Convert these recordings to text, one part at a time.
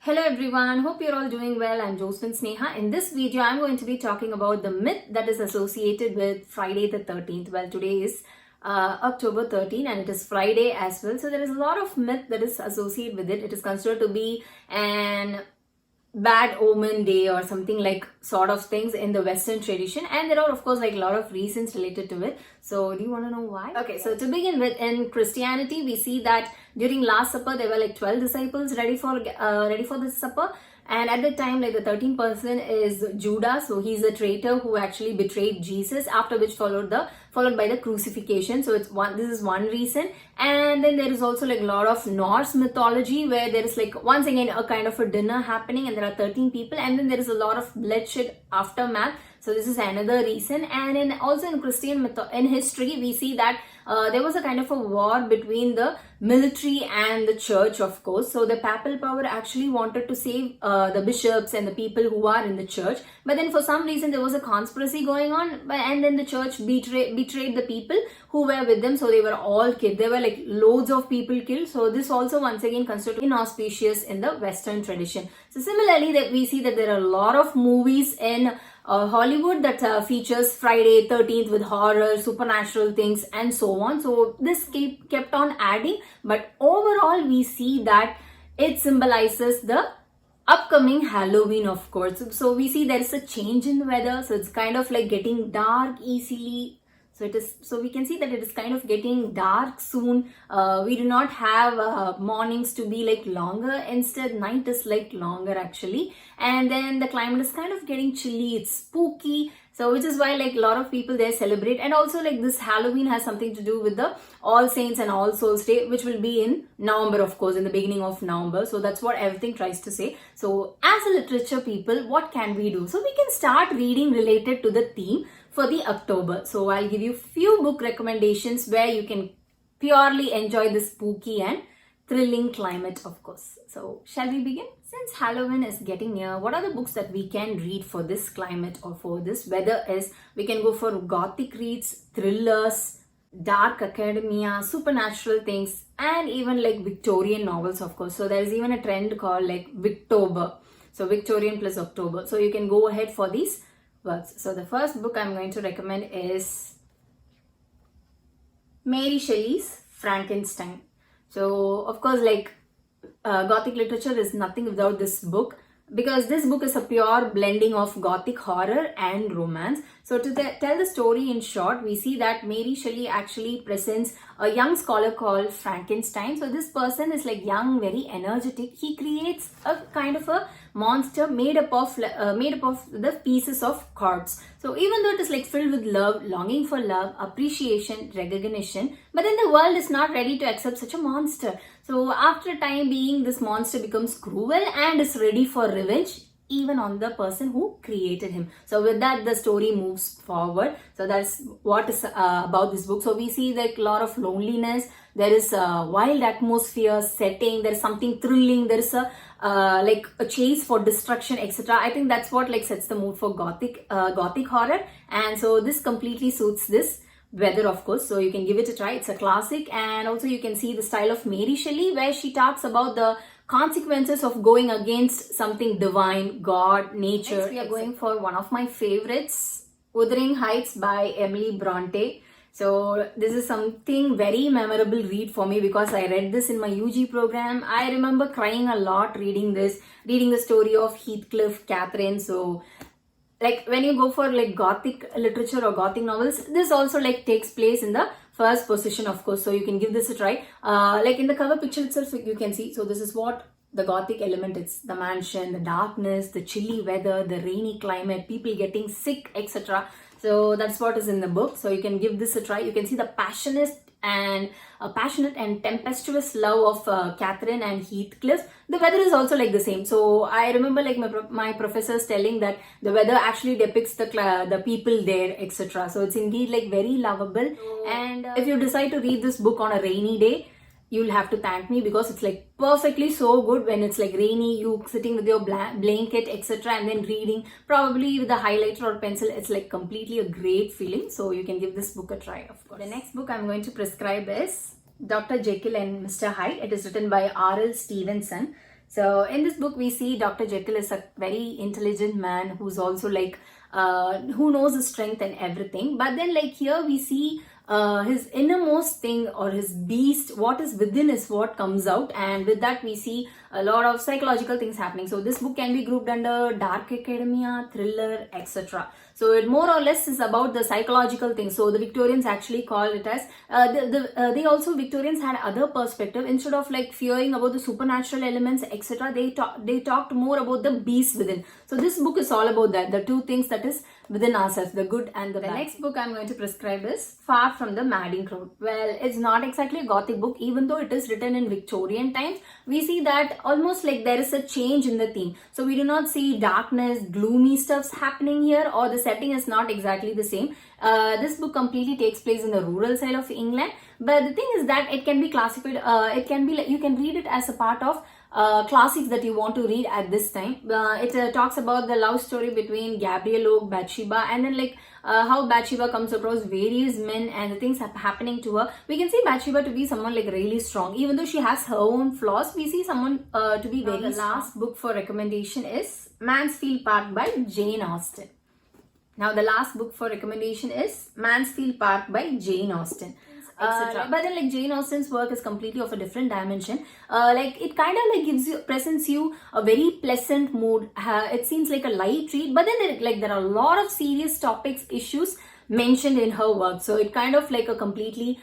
Hello everyone, hope you're all doing well. I'm Josephine Sneha. In this video, I'm going to be talking about the myth that is associated with Friday the 13th. Well, today is October 13 and it is Friday as well. So there is a lot of myth that is associated with it. It is considered to be an bad omen day or something like sort of things in the Western tradition, and there are of course like a lot of reasons related to it. So do you want to know why? Okay, so to begin with, in Christianity we see that during Last Supper there were like 12 disciples ready for this supper, and at that time like the 13th person is Judas, so he's a traitor who actually betrayed Jesus, after which followed by the crucifixion. So this is one reason. And then there is also like a lot of Norse mythology where there is like once again a kind of a dinner happening and there are 13 people, and then there is a lot of bloodshed aftermath. So this is another reason. And also in Christian in history we see that there was a kind of a war between the military and the church, of course. So the papal power actually wanted to save the bishops and the people who are in the church, but then for some reason there was a conspiracy going on, and then the church betrayed the people who were with them, so they were all killed. There were like loads of people killed. So this also once again considered inauspicious in the Western tradition. So similarly that we see that there are a lot of movies in Hollywood that features Friday 13th with horror, supernatural things and so on. So this kept on adding, but overall we see that it symbolizes the upcoming Halloween, of course. So we see there is a change in weather, so it's kind of like getting dark easily. So we can see that it is kind of getting dark soon. We do not have mornings to be like longer. Instead, night is like longer actually. And then the climate is kind of getting chilly. It's spooky. So which is why like a lot of people there celebrate. And also like this Halloween has something to do with the All Saints and All Souls Day, which will be in November, of course, in the beginning of November. So that's what everything tries to say. So as a literature people, what can we do? So we can start reading related to the theme for the October. So I'll give you few book recommendations where you can purely enjoy the spooky and thrilling climate, of course. So shall we begin? Since Halloween is getting near, what are the books that we can read for this climate or for this weather? Is we can go for Gothic reads, thrillers, dark academia, supernatural things, and even like Victorian novels, of course. So there's even a trend called like Victober. So Victorian plus October. So you can go ahead for these works. So the first book I'm going to recommend is Mary Shelley's Frankenstein. So of course like Gothic literature is nothing without this book, because this book is a pure blending of Gothic horror and romance. So to tell the story in short, we see that Mary Shelley actually presents a young scholar called Frankenstein. So this person is like young, very energetic. He creates a kind of a monster made up of the pieces of corpse. So even though it is like filled with love, longing for love, appreciation, recognition, but then the world is not ready to accept such a monster. So after a time being, this monster becomes cruel and is ready for revenge, even on the person who created him. So with that, the story moves forward. So that's what is about this book. So we see like a lot of loneliness. There is a wild atmosphere setting. There is something thrilling. There is a like a chase for destruction, etc. I think that's what like sets the mood for Gothic horror. And so this completely suits this weather, of course. So you can give it a try. It's a classic. And also you can see the style of Mary Shelley, where she talks about the consequences of going against something divine, God, nature. Next, we are going for one of my favorites, Wuthering Heights by Emily Bronte. So this is something very memorable read for me, because I read this in my UG program. I remember crying a lot reading the story of Heathcliff, Catherine. So like when you go for like Gothic literature or Gothic novels, this also like takes place in the first position, of course. So you can give this a try. Like in the cover picture itself, you can see. So this is what the Gothic element is: the mansion, the darkness, the chilly weather, the rainy climate, people getting sick, etc. So that's what is in the book. So you can give this a try. You can see the passionate and tempestuous love of Catherine and Heathcliff. The weather is also like the same. So I remember like my professors telling that the weather actually depicts the people there, etc. So it's indeed like very lovable. And if you decide to read this book on a rainy day, you'll have to thank me, because it's like perfectly so good when it's like rainy, you sitting with your blanket, etc., and then reading, probably with a highlighter or pencil. It's like completely a great feeling. So you can give this book a try, of course. The next book I'm going to prescribe is Dr. Jekyll and Mr. Hyde. It is written by R.L. Stevenson. So in this book, we see Dr. Jekyll is a very intelligent man who's also like, who knows his strength and everything. But then like here we see his innermost thing or his beast, what is within is what comes out, and with that we see a lot of psychological things happening. So this book can be grouped under dark academia, thriller, etc. So it more or less is about the psychological things. So the Victorians actually call it as they also, Victorians had other perspective. Instead of like fearing about the supernatural elements, etc., they talked more about the beast within. So this book is all about that, the two things that is within ourselves, the good and the bad. The next book I'm going to prescribe is Far from the Madding Crowd. Well, it's not exactly a Gothic book, even though it is written in Victorian times. We see that almost like there is a change in the theme. So we do not see darkness, gloomy stuffs happening here, or the setting is not exactly the same. This book completely takes place in the rural side of England, but the thing is that it can be classified, it can be like, you can read it as a part of classics that you want to read at this time. It talks about the love story between Gabriel Oak, Bathsheba, and then like how Bathsheba comes across various men and the things happening to her. We can see Bathsheba to be someone like really strong, even though she has her own flaws. We see someone to be very strong. The last book for recommendation is Mansfield Park by Jane Austen. Now the last book for recommendation is Mansfield Park by Jane Austen. But then like Jane Austen's work is completely of a different dimension. Like it kind of like presents you a very pleasant mood. It seems like a light read, but then there are a lot of serious topics, issues mentioned in her work. So it kind of like a completely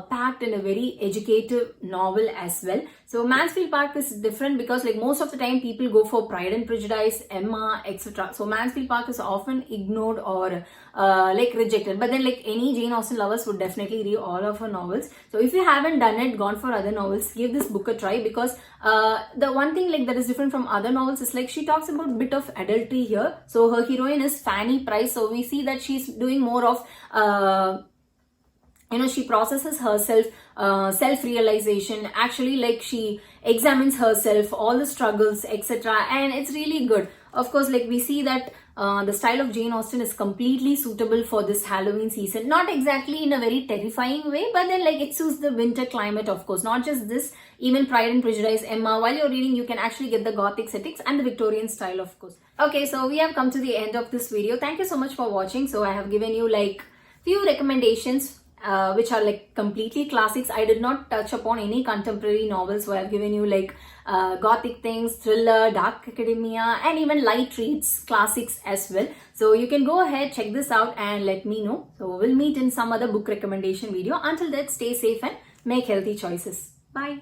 packed in a very educative novel as well. So Mansfield Park is different because like most of the time people go for Pride and Prejudice, Emma, etc. So Mansfield Park is often ignored or like rejected. But then like any Jane Austen lovers would definitely read all of her novels. So if you haven't done it, gone for other novels, give this book a try, because the one thing like that is different from other novels is like she talks about a bit of adultery here. So her heroine is Fanny Price. So we see that she's doing more of she processes herself, self-realization. Actually, like she examines herself, all the struggles, etc. And it's really good. Of course, like we see that the style of Jane Austen is completely suitable for this Halloween season. Not exactly in a very terrifying way, but then like it suits the winter climate, of course. Not just this, even Pride and Prejudice, Emma. While you're reading, you can actually get the Gothic settings and the Victorian style, of course. Okay, so we have come to the end of this video. Thank you so much for watching. So I have given you like few recommendations which are like completely classics. I did not touch upon any contemporary novels, so I have given you like Gothic things, thriller, dark academia, and even light reads, classics as well. So you can go ahead, check this out and let me know. So we'll meet in some other book recommendation video. Until then, stay safe and make healthy choices. Bye.